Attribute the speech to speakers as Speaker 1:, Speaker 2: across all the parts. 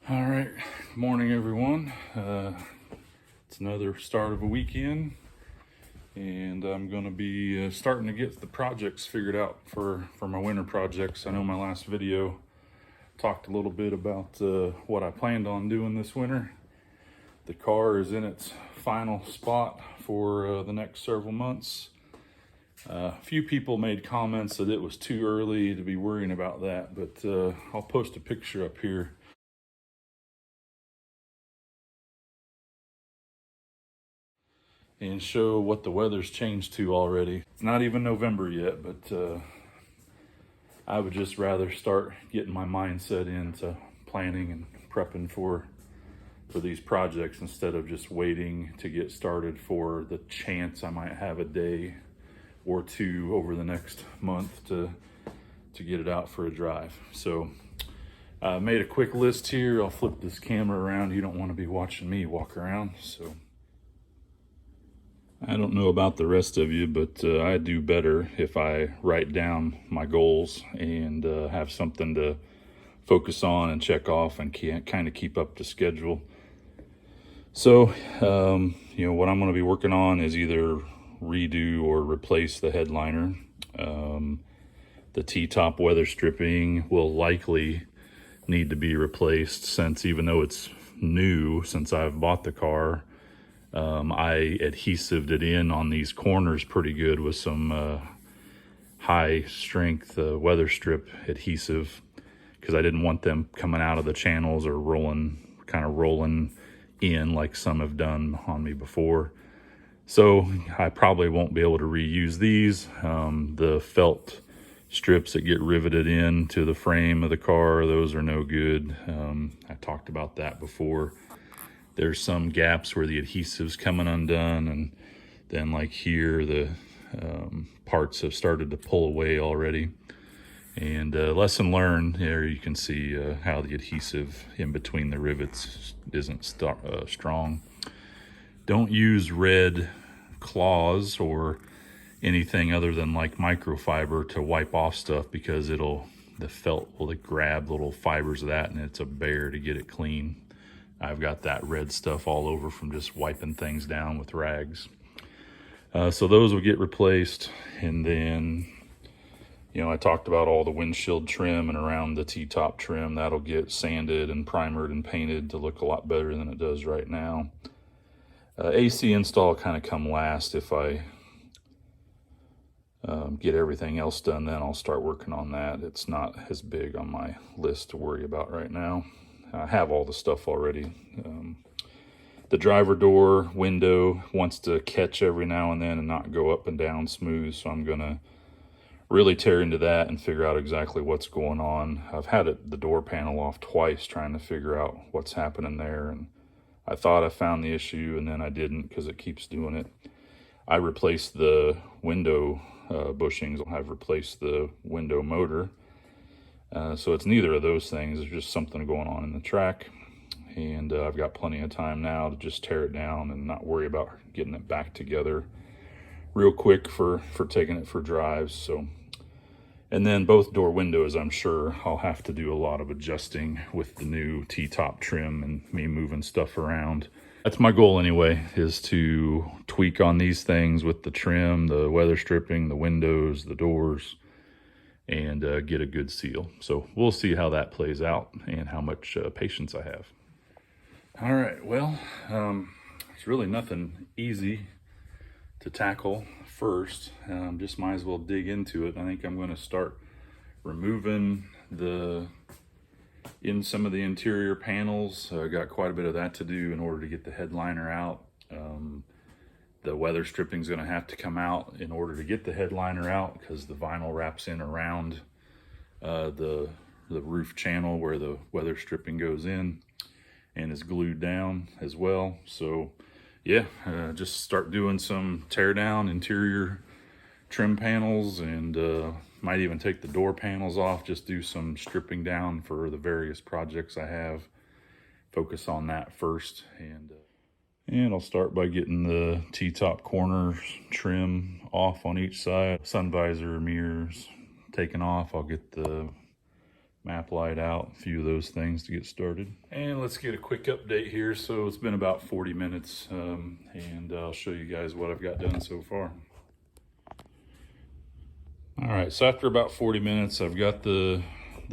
Speaker 1: All right, good morning everyone. It's another start of a weekend, and I'm going to be starting to get the projects figured out for my winter projects. I know my last video talked a little bit about what I planned on doing this winter. The car is in its final spot for the next several months. A few people made comments that it was too early to be worrying about that, but I'll post a picture up here and show what the weather's changed to already. It's not even November yet, but I would just rather start getting my mindset into planning and prepping for these projects instead of just waiting to get started for the chance I might have a day or two over the next month to get it out for a drive. So I made a quick list here. I'll flip this camera around. You don't want to be watching me walk around, so I don't know about the rest of you, but I do better if I write down my goals and have something to focus on and check off and kind of keep up the schedule. So, what I'm going to be working on is either redo or replace the headliner. The T-top weather stripping will likely need to be replaced, since even though it's new since I've bought the car, I adhesived it in on these corners pretty good with some high strength weather strip adhesive, because I didn't want them coming out of the channels or kind of rolling in like some have done on me before. So I probably won't be able to reuse these. The felt strips that get riveted into the frame of the car, those are no good. I talked about that before. There's some gaps where the adhesive's coming undone, and then like here, the parts have started to pull away already. And lesson learned, there you can see how the adhesive in between the rivets isn't strong. Don't use red cloths or anything other than like microfiber to wipe off stuff, because the felt will grab little fibers of that, and it's a bear to get it clean. I've got that red stuff all over from just wiping things down with rags. So those will get replaced. And then, I talked about all the windshield trim and around the T-top trim. That'll get sanded and primered and painted to look a lot better than it does right now. AC install kind of come last. If I get everything else done, then I'll start working on that. It's not as big on my list to worry about right now. I have all the stuff already. The driver door window wants to catch every now and then and not go up and down smooth, so I'm gonna really tear into that and figure out exactly what's going on. I've had the door panel off twice trying to figure out what's happening there, and I thought I found the issue, and then I didn't, because it keeps doing it. I replaced the window bushings. I've replaced the window motor. So it's neither of those things. There's just something going on in the track, and I've got plenty of time now to just tear it down and not worry about getting it back together real quick for taking it for drives. So, and then both door windows, I'm sure I'll have to do a lot of adjusting with the new T-top trim and me moving stuff around. That's my goal anyway, is to tweak on these things with the trim, the weather stripping, the windows, the doors, and get a good seal. So we'll see how that plays out and how much patience I have. All right, well, it's really nothing easy to tackle first. Just might as well dig into it. I think I'm going to start removing some of the interior panels. I got quite a bit of that to do in order to get the headliner out. The weather stripping is going to have to come out in order to get the headliner out, because the vinyl wraps in around the roof channel where the weather stripping goes in and is glued down as well. So yeah, just start doing some tear down interior trim panels, and might even take the door panels off, just do some stripping down for the various projects I have. Focus on that first, and I'll start by getting the T-top corners trim off on each side. Sun visor, mirrors taken off. I'll get the map light out, a few of those things to get started. And let's get a quick update here. So it's been about 40 minutes and I'll show you guys what I've got done so far. All right, so after about 40 minutes, I've got the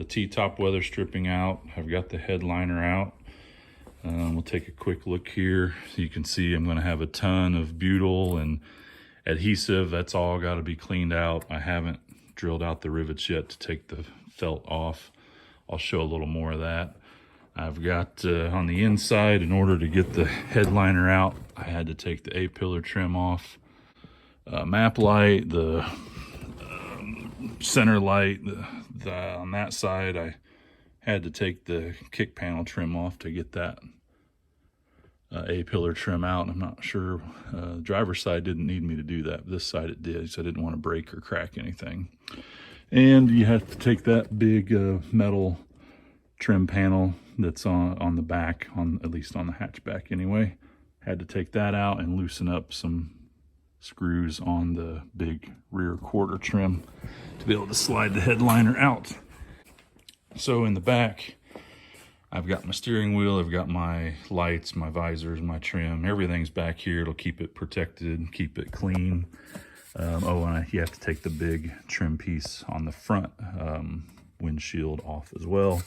Speaker 1: T-top weather stripping out. I've got the headliner out. We'll take a quick look here. So you can see I'm gonna have a ton of butyl and adhesive. That's all gotta be cleaned out. I haven't drilled out the rivets yet to take the felt off. I'll show a little more of that. I've got on the inside, in order to get the headliner out, I had to take the A-pillar trim off. Map light, the center light, on that side, I had to take the kick panel trim off to get that A-pillar trim out. I'm not sure, the driver's side didn't need me to do that, but this side it did, so I didn't want to break or crack anything. And you have to take that big metal trim panel that's on the back, at least on the hatchback anyway. Had to take that out and loosen up some screws on the big rear quarter trim to be able to slide the headliner out. So in the back, I've got my steering wheel, I've got my lights, my visors, my trim, everything's back here. It'll keep it protected, keep it clean. And you have to take the big trim piece on the front windshield off as well.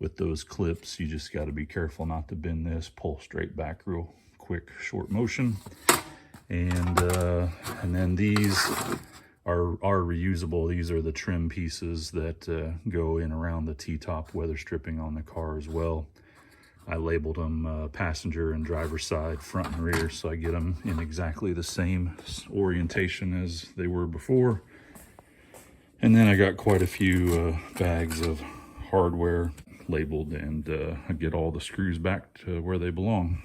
Speaker 1: With those clips, you just got to be careful not to bend this, pull straight back real quick, short motion. And then these are reusable. These are the trim pieces that go in around the T-top weather stripping on the car as well. I labeled them passenger and driver side, front and rear, so I get them in exactly the same orientation as they were before. And then I got quite a few bags of hardware labeled, and I get all the screws back to where they belong.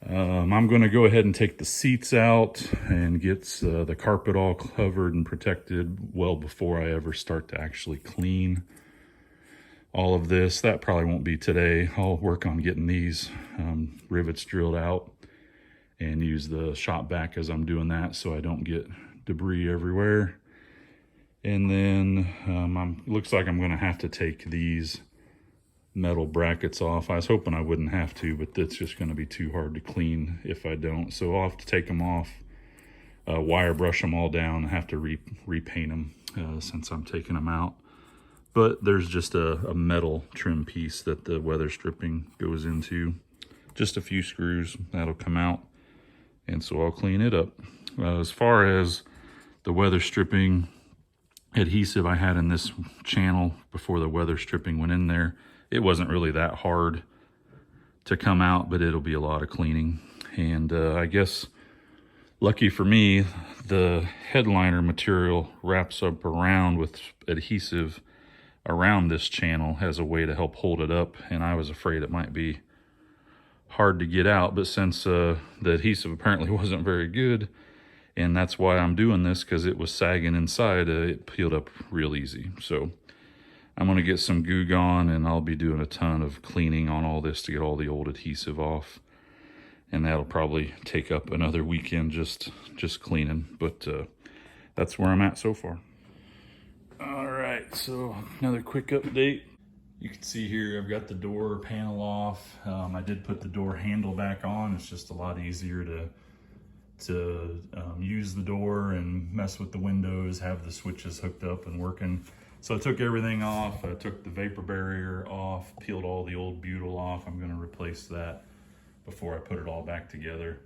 Speaker 1: I'm going to go ahead and take the seats out and get the carpet all covered and protected well before I ever start to actually clean all of this. That probably won't be today. I'll work on getting these rivets drilled out and use the shop vac as I'm doing that so I don't get debris everywhere. And then looks like I'm going to have to take these metal brackets off. I was hoping I wouldn't have to, but it's just going to be too hard to clean if I don't. So I'll have to take them off, wire brush them all down, and have to repaint them since I'm taking them out. But there's just a metal trim piece that the weather stripping goes into. Just a few screws, that'll come out. And so I'll clean it up. As far as the weather stripping adhesive I had in this channel before the weather stripping went in there, it wasn't really that hard to come out, but it'll be a lot of cleaning. And I guess lucky for me, the headliner material wraps up around with adhesive around this channel as a way to help hold it up, and I was afraid it might be hard to get out, but since the adhesive apparently wasn't very good, and that's why I'm doing this, because it was sagging inside, it peeled up real easy. So I'm going to get some Goo Gone, and I'll be doing a ton of cleaning on all this to get all the old adhesive off, and that'll probably take up another weekend just cleaning, but that's where I'm at so far. All right, so another quick update. You can see here I've got the door panel off. I did put the door handle back on. It's just a lot easier to use the door and mess with the windows, have the switches hooked up and working. So I took everything off. I took the vapor barrier off, peeled all the old butyl off. I'm gonna replace that before I put it all back together.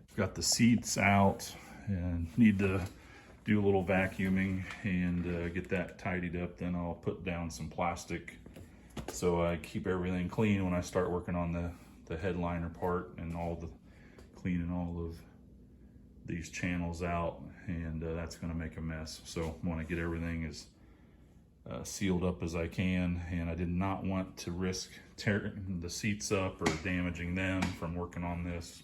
Speaker 1: I've got the seats out and need to do a little vacuuming and get that tidied up. Then I'll put down some plastic so I keep everything clean when I start working on the headliner part, and cleaning all of these channels out, and that's going to make a mess. So I want to get everything as sealed up as I can, and I did not want to risk tearing the seats up or damaging them from working on this.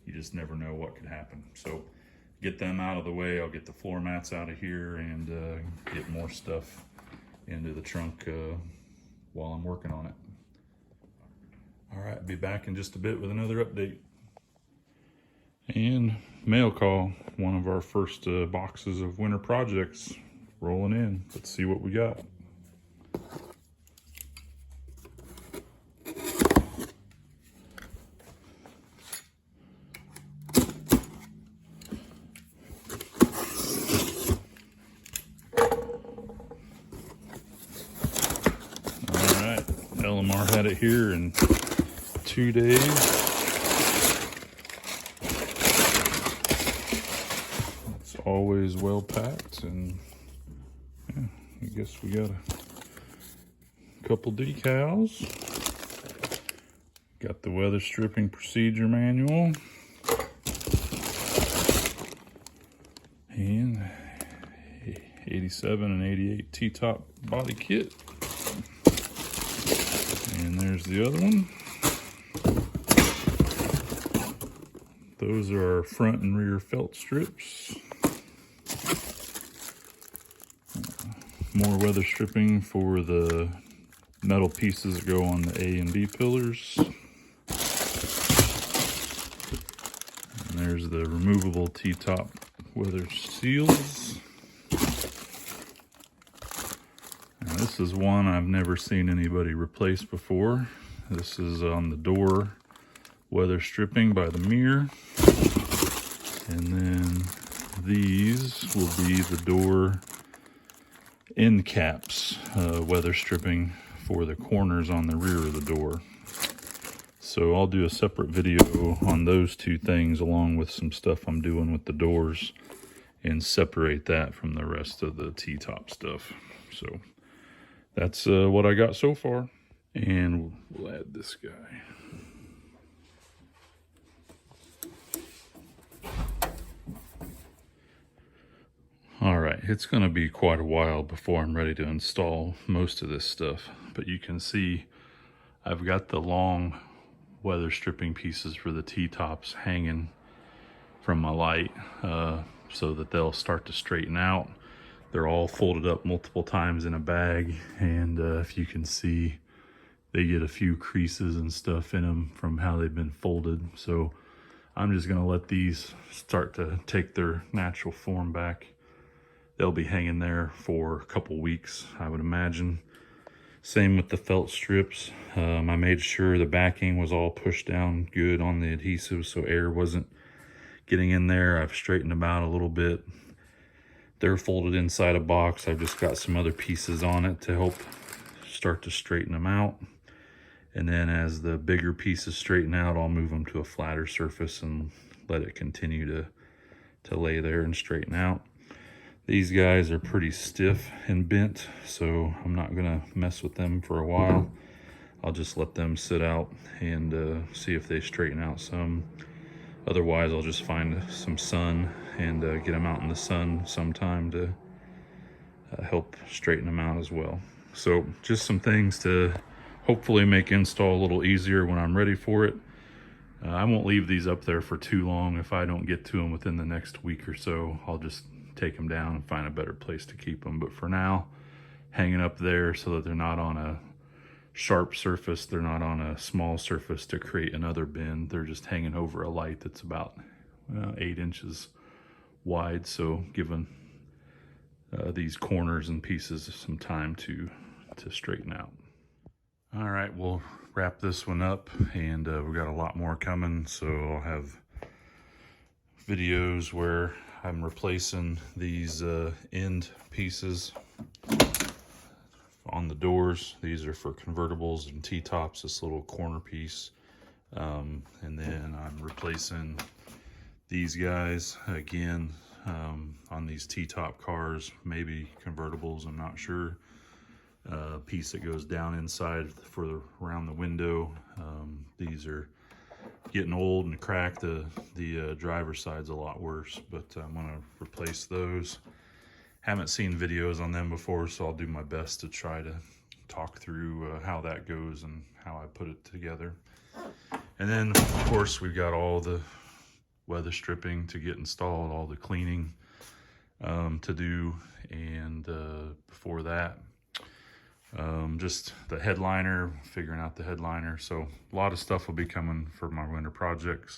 Speaker 1: You just never know what could happen. So get them out of the way. I'll get the floor mats out of here and get more stuff into the trunk while I'm working on it. All right, I'll be back in just a bit with another update. And mail call, one of our first boxes of winter projects rolling in. Let's see what we got. LMR had it here in 2 days. It's always well packed, and yeah, I guess we got a couple decals. Got the weather stripping procedure manual. And 87 and 88 T-top body kit. And there's the other one. Those are our front and rear felt strips. More weather stripping for the metal pieces that go on the A and B pillars. And there's the removable T-top weather seals. Now, this is one I've never seen anybody replace before. This is on the door weather stripping by the mirror. And then these will be the door end caps weather stripping for the corners on the rear of the door. So I'll do a separate video on those two things along with some stuff I'm doing with the doors and separate that from the rest of the T-top stuff. So that's what I got so far. And we'll add this guy. All right, it's gonna be quite a while before I'm ready to install most of this stuff, but you can see I've got the long weather stripping pieces for the T-tops hanging from my light so that they'll start to straighten out. They're all folded up multiple times in a bag, and if you can see, they get a few creases and stuff in them from how they've been folded. So I'm just gonna let these start to take their natural form back. They'll be hanging there for a couple weeks, I would imagine. Same with the felt strips. I made sure the backing was all pushed down good on the adhesive so air wasn't getting in there. I've straightened them out a little bit. They're folded inside a box. I've just got some other pieces on it to help start to straighten them out. And then as the bigger pieces straighten out, I'll move them to a flatter surface and let it continue to lay there and straighten out. These guys are pretty stiff and bent, so I'm not gonna mess with them for a while. I'll just let them sit out and see if they straighten out some. Otherwise, I'll just find some sun and get them out in the sun sometime to help straighten them out as well. So just some things to hopefully make install a little easier when I'm ready for it. I won't leave these up there for too long. If I don't get to them within the next week or so, I'll just take them down and find a better place to keep them. But for now, hanging up there so that they're not on a sharp surface, they're not on a small surface to create another bend. They're just hanging over a light that's about 8 inches wide. So giving these corners and pieces some time to straighten out. All right, we'll wrap this one up, and we've got a lot more coming. So I'll have videos where I'm replacing these end pieces on the doors. These are for convertibles and T-tops, this little corner piece. And then I'm replacing these guys again on these T-top cars, maybe convertibles, I'm not sure. Piece that goes down inside for around the window. These are getting old and cracked. The driver's side's a lot worse, but I'm gonna replace those. Haven't seen videos on them before, so I'll do my best to try to talk through how that goes and how I put it together. And then of course we've got all the weather stripping to get installed, all the cleaning to do, and before that just the headliner, figuring out the headliner. So a lot of stuff will be coming for my winter projects.